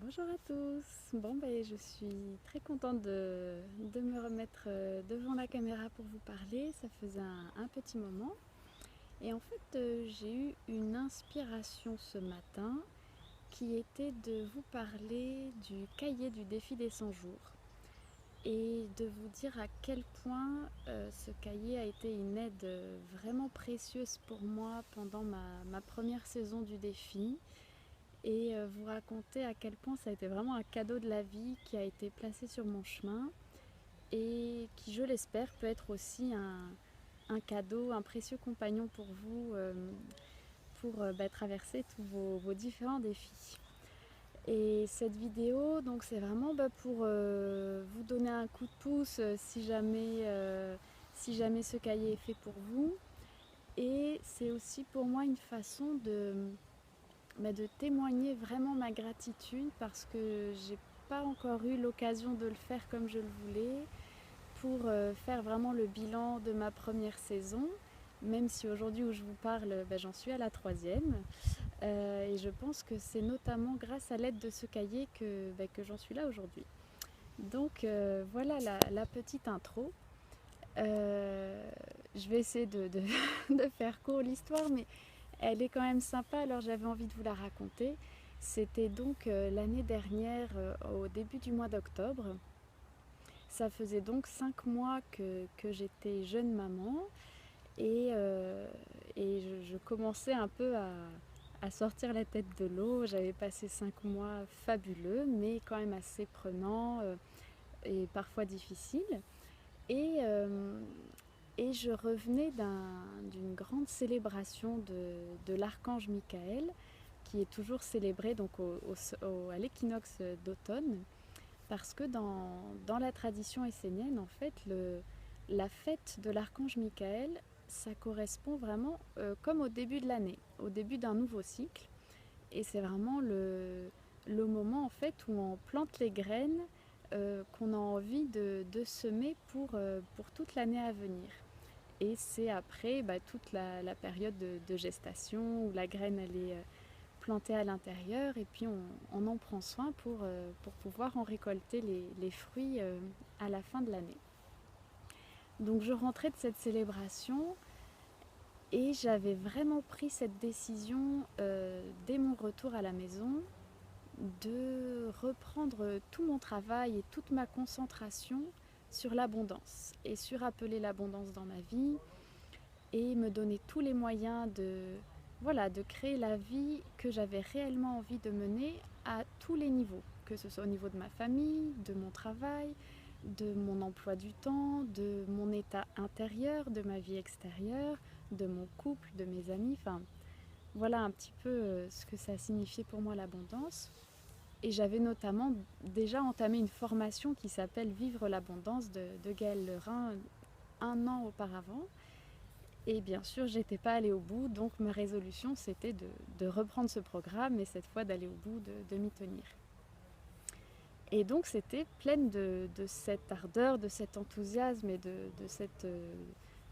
Bonjour à tous. Je suis très contente de me remettre devant la caméra pour vous parler. Ça faisait un petit moment. Et en fait, j'ai eu une inspiration ce matin qui était de vous parler du cahier du défi des 100 jours et de vous dire à quel point ce cahier a été une aide vraiment précieuse pour moi pendant ma première saison du défi et vous raconter à quel point ça a été vraiment un cadeau de la vie qui a été placé sur mon chemin et qui, je l'espère, peut être aussi un cadeau, un précieux compagnon pour vous pour traverser tous vos différents défis. Et cette vidéo, donc c'est vraiment pour vous donner un coup de pouce si jamais ce cahier est fait pour vous. Et c'est aussi pour moi une façon de témoigner vraiment ma gratitude parce que j'ai pas encore eu l'occasion de le faire comme je le voulais pour faire vraiment le bilan de ma première saison, même si aujourd'hui où je vous parle, j'en suis à la troisième. Et je pense que c'est notamment grâce à l'aide de ce cahier que j'en suis là aujourd'hui. Donc voilà la petite intro. Je vais essayer de faire court l'histoire, mais elle est quand même sympa, alors j'avais envie de vous la raconter. C'était donc l'année dernière, au début du mois d'octobre. Ça faisait donc 5 mois que j'étais jeune maman et je commençais un peu à sortir la tête de l'eau. J'avais passé 5 mois fabuleux, mais quand même assez prenants et parfois difficiles. Et, euh, et je revenais d'une grande célébration de l'archange Michael, qui est toujours célébré donc à l'équinoxe d'automne, parce que dans la tradition essénienne, en fait, la fête de l'archange Michael, ça correspond vraiment comme au début de l'année, au début d'un nouveau cycle. Et c'est vraiment le moment en fait où on plante les graines qu'on a envie de semer pour toute l'année à venir. Et c'est après toute la période de gestation où la graine elle est plantée à l'intérieur et puis on en prend soin pour pouvoir en récolter les fruits à la fin de l'année. Donc je rentrais de cette célébration et j'avais vraiment pris cette décision dès mon retour à la maison de reprendre tout mon travail et toute ma concentration sur l'abondance et sur appeler l'abondance dans ma vie et me donner tous les moyens de créer la vie que j'avais réellement envie de mener à tous les niveaux, que ce soit au niveau de ma famille, de mon travail, de mon emploi du temps, de mon état intérieur, de ma vie extérieure, de mon couple, de mes amis, enfin voilà un petit peu ce que ça a signifié pour moi l'abondance. Et j'avais notamment déjà entamé une formation qui s'appelle Vivre l'abondance de Gaëlle Lerain un an auparavant. Et bien sûr, j'étais pas allée au bout, donc ma résolution c'était de reprendre ce programme et cette fois d'aller au bout, de m'y tenir. Et donc c'était pleine de cette ardeur, de cet enthousiasme et de cette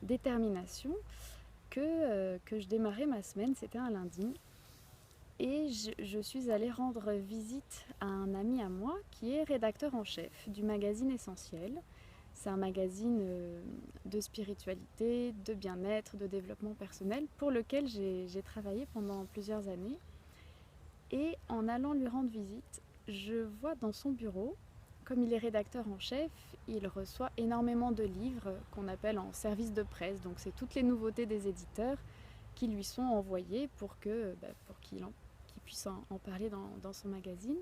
détermination que je démarrais ma semaine, c'était un lundi. Et je suis allée rendre visite à un ami à moi qui est rédacteur en chef du magazine Essentiel. C'est un magazine de spiritualité, de bien-être, de développement personnel pour lequel j'ai travaillé pendant plusieurs années. Et en allant lui rendre visite, je vois dans son bureau, comme il est rédacteur en chef, il reçoit énormément de livres qu'on appelle en service de presse. Donc c'est toutes les nouveautés des éditeurs qui lui sont envoyées pour qu'il puisse en parler dans son magazine.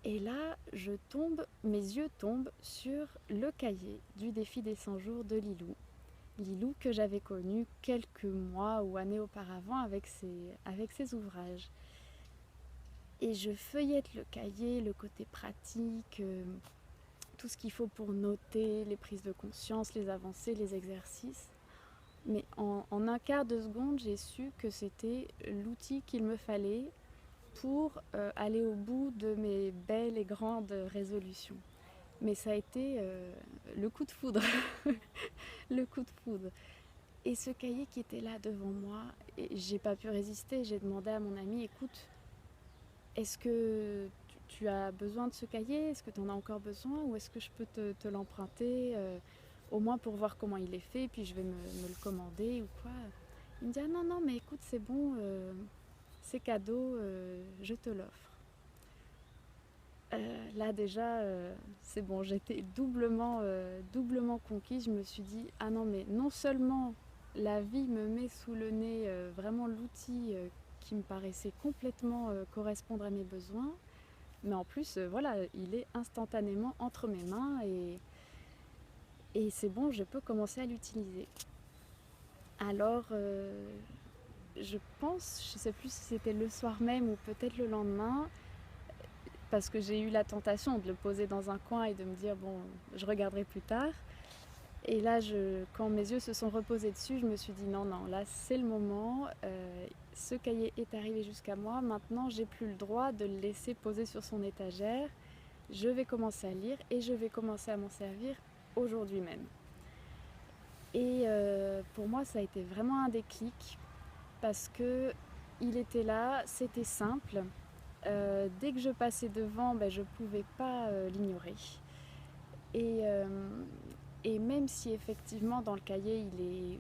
Et là, mes yeux tombent sur le cahier du défi des 100 jours de Lilou. Lilou que j'avais connu quelques mois ou années auparavant avec ses ouvrages. Et je feuillette le cahier, le côté pratique, tout ce qu'il faut pour noter, les prises de conscience, les avancées, les exercices. Mais en un quart de seconde, j'ai su que c'était l'outil qu'il me fallait pour aller au bout de mes belles et grandes résolutions. Mais ça a été le coup de foudre, le coup de foudre. Et ce cahier qui était là devant moi, j'ai pas pu résister. J'ai demandé à mon ami, écoute, est-ce que tu as besoin de ce cahier? Est-ce que tu en as encore besoin? Ou est-ce que je peux te l'emprunter au moins pour voir comment il est fait, puis je vais me le commander ou quoi. Il me dit, ah non, non, mais écoute, c'est bon, c'est cadeau, je te l'offre. Là déjà, c'est bon, j'étais doublement conquise. Je me suis dit, ah non, mais non seulement la vie me met sous le nez vraiment l'outil qui me paraissait complètement correspondre à mes besoins, mais en plus, voilà, il est instantanément entre mes mains et c'est bon, je peux commencer à l'utiliser. Alors, je pense, je ne sais plus si c'était le soir même ou peut-être le lendemain, parce que j'ai eu la tentation de le poser dans un coin et de me dire, bon, je regarderai plus tard. Et là, quand mes yeux se sont reposés dessus, je me suis dit, non, non, là, c'est le moment. Ce cahier est arrivé jusqu'à moi. Maintenant, j'ai plus le droit de le laisser poser sur son étagère. Je vais commencer à lire et je vais commencer à m'en servir aujourd'hui même. Et pour moi, ça a été vraiment un déclic parce que il était là, c'était simple. Dès que je passais devant, je ne pouvais pas l'ignorer. Et, et même si effectivement dans le cahier il est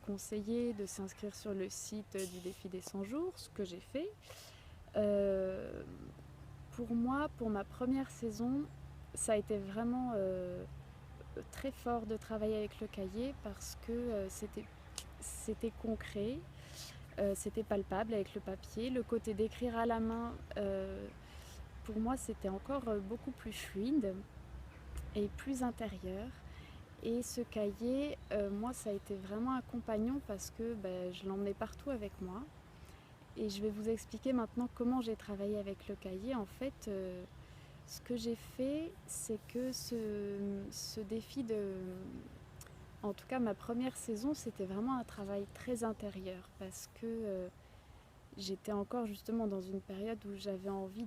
conseillé de s'inscrire sur le site du défi des 100 jours, ce que j'ai fait, pour moi, pour ma première saison, ça a été vraiment très fort de travailler avec le cahier parce que c'était concret, c'était palpable avec le papier. Le côté d'écrire à la main, pour moi, c'était encore beaucoup plus fluide et plus intérieur. Et ce cahier, moi, ça a été vraiment un compagnon parce que je l'emmenais partout avec moi. Et je vais vous expliquer maintenant comment j'ai travaillé avec le cahier. En fait, ce que j'ai fait, c'est que ce défi en tout cas ma première saison, c'était vraiment un travail très intérieur parce que j'étais encore justement dans une période où j'avais envie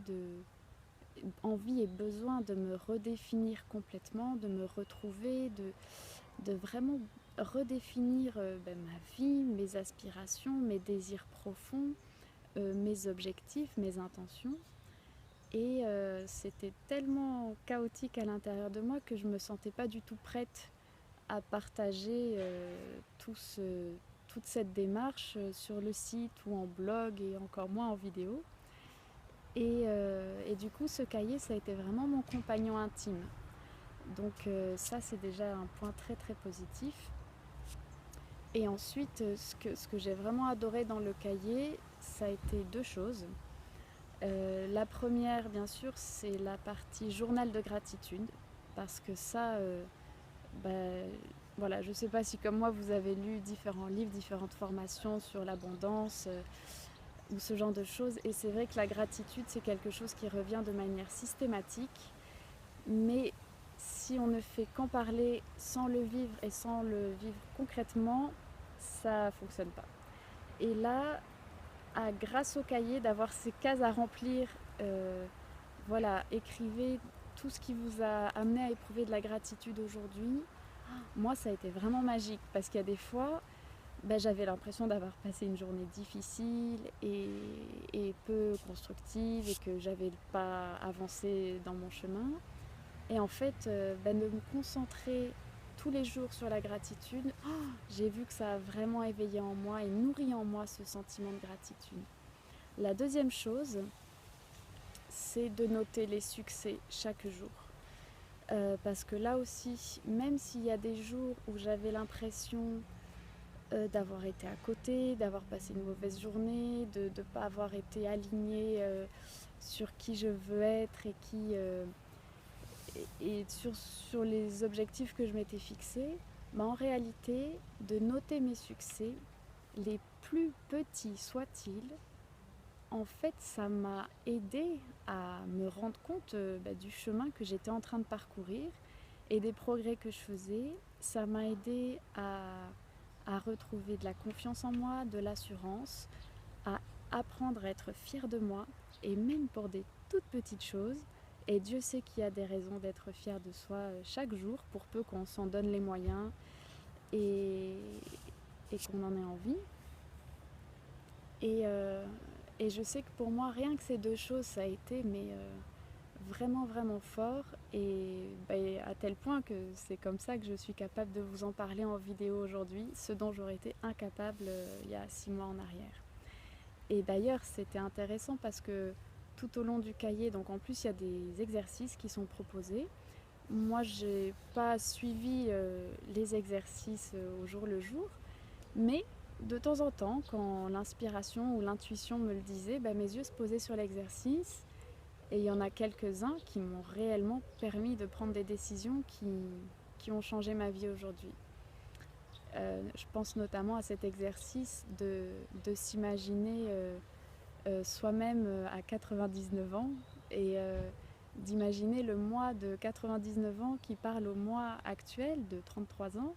et besoin de me redéfinir complètement, de me retrouver, de vraiment redéfinir ma vie, mes aspirations, mes désirs profonds, mes objectifs, mes intentions. Et c'était tellement chaotique à l'intérieur de moi que je ne me sentais pas du tout prête à partager toute cette démarche sur le site ou en blog et encore moins en vidéo. Et du coup, ce cahier, ça a été vraiment mon compagnon intime. Donc ça, c'est déjà un point très très positif. Et ensuite, ce que j'ai vraiment adoré dans le cahier, ça a été deux choses. La première, bien sûr, c'est la partie journal de gratitude. Parce que ça, voilà, je ne sais pas si comme moi, vous avez lu différents livres, différentes formations sur l'abondance ou ce genre de choses. Et c'est vrai que la gratitude, c'est quelque chose qui revient de manière systématique. Mais si on ne fait qu'en parler sans le vivre et sans le vivre concrètement, ça ne fonctionne pas. Et là, grâce au cahier, d'avoir ces cases à remplir, voilà, écrivez tout ce qui vous a amené à éprouver de la gratitude aujourd'hui. Moi, ça a été vraiment magique parce qu'il y a des fois, j'avais l'impression d'avoir passé une journée difficile et peu constructive et que j'avais pas avancé dans mon chemin. Et en fait, de me concentrer tous les jours sur la gratitude, j'ai vu que ça a vraiment éveillé en moi et nourri en moi ce sentiment de gratitude. La deuxième chose, c'est de noter les succès chaque jour. Parce que là aussi, même s'il y a des jours où j'avais l'impression d'avoir été à côté, d'avoir passé une mauvaise journée, de ne pas avoir été alignée sur qui je veux être et sur les objectifs que je m'étais fixés, en réalité, de noter mes succès, les plus petits soient-ils, en fait, ça m'a aidé à me rendre compte du chemin que j'étais en train de parcourir et des progrès que je faisais. Ça m'a aidé à retrouver de la confiance en moi, de l'assurance, à apprendre à être fière de moi, et même pour des toutes petites choses. Et Dieu sait qu'il y a des raisons d'être fier de soi chaque jour, pour peu qu'on s'en donne les moyens et qu'on en ait envie. Et Et je sais que pour moi, rien que ces deux choses, ça a été vraiment, vraiment fort. Et bah, à tel point que c'est comme ça que je suis capable de vous en parler en vidéo aujourd'hui, ce dont j'aurais été incapable il y a 6 mois en arrière. Et d'ailleurs, c'était intéressant parce que tout au long du cahier, donc en plus, il y a des exercices qui sont proposés. Moi, j'ai pas suivi les exercices au jour le jour, mais de temps en temps, quand l'inspiration ou l'intuition me le disait, bah, mes yeux se posaient sur l'exercice et il y en a quelques-uns qui m'ont réellement permis de prendre des décisions qui ont changé ma vie aujourd'hui. Je pense notamment à cet exercice de s'imaginer soi-même à 99 ans et d'imaginer le moi de 99 ans qui parle au moi actuel de 33 ans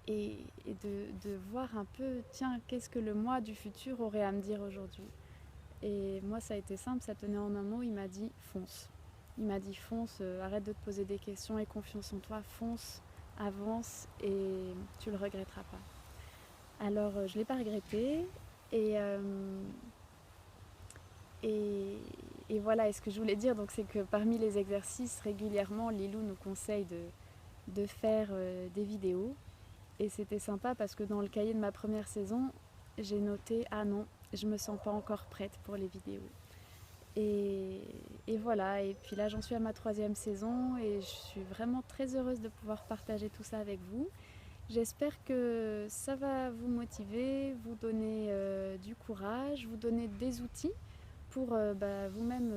et de voir un peu, tiens, qu'est-ce que le moi du futur aurait à me dire aujourd'hui. Et moi, ça a été simple, ça tenait en un mot, il m'a dit fonce. Il m'a dit fonce, arrête de te poser des questions et confiance en toi, fonce, avance et tu le regretteras pas. Alors, je ne l'ai pas regretté et, et, et voilà, et ce que je voulais dire, donc, c'est que parmi les exercices, régulièrement, Lilou nous conseille de faire des vidéos. Et c'était sympa parce que dans le cahier de ma première saison, j'ai noté « Ah non, je me sens pas encore prête pour les vidéos ». Et, et voilà, et puis là j'en suis à ma 3e saison et je suis vraiment très heureuse de pouvoir partager tout ça avec vous. J'espère que ça va vous motiver, vous donner du courage, vous donner des outils pour vous-même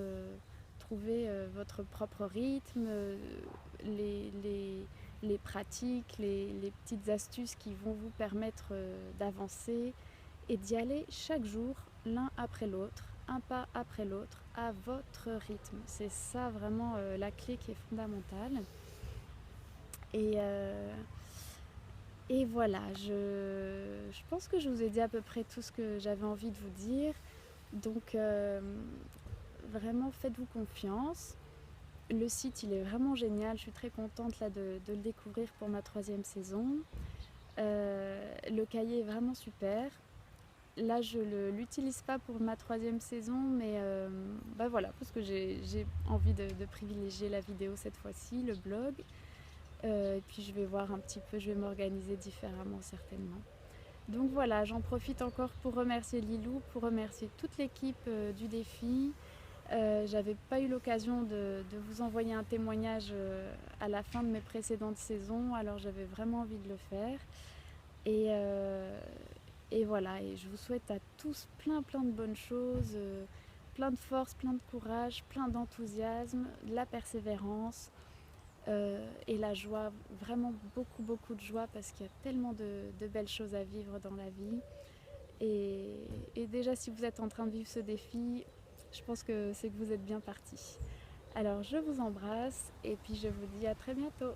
trouver votre propre rythme, les, les, les pratiques, les petites astuces qui vont vous permettre d'avancer et d'y aller chaque jour, l'un après l'autre, un pas après l'autre, à votre rythme. C'est ça vraiment la clé qui est fondamentale. Et, euh, et voilà, je pense que je vous ai dit à peu près tout ce que j'avais envie de vous dire. Donc vraiment faites-vous confiance. Le site il est vraiment génial, je suis très contente là de le découvrir pour ma 3e saison. Le cahier est vraiment super. Là je ne l'utilise pas pour ma 3e saison, mais voilà, parce que j'ai envie de privilégier la vidéo cette fois-ci, le blog. Et puis je vais voir un petit peu, je vais m'organiser différemment certainement. Donc voilà, j'en profite encore pour remercier Lilou, pour remercier toute l'équipe du défi. J'avais pas eu l'occasion de vous envoyer un témoignage à la fin de mes précédentes saisons, alors j'avais vraiment envie de le faire. Et, euh, et voilà, et je vous souhaite à tous plein de bonnes choses, plein de force, plein de courage, plein d'enthousiasme, de la persévérance. Et la joie, vraiment beaucoup de joie parce qu'il y a tellement de belles choses à vivre dans la vie. Et déjà, si vous êtes en train de vivre ce défi, je pense que c'est que vous êtes bien parti. Alors, je vous embrasse et puis je vous dis à très bientôt.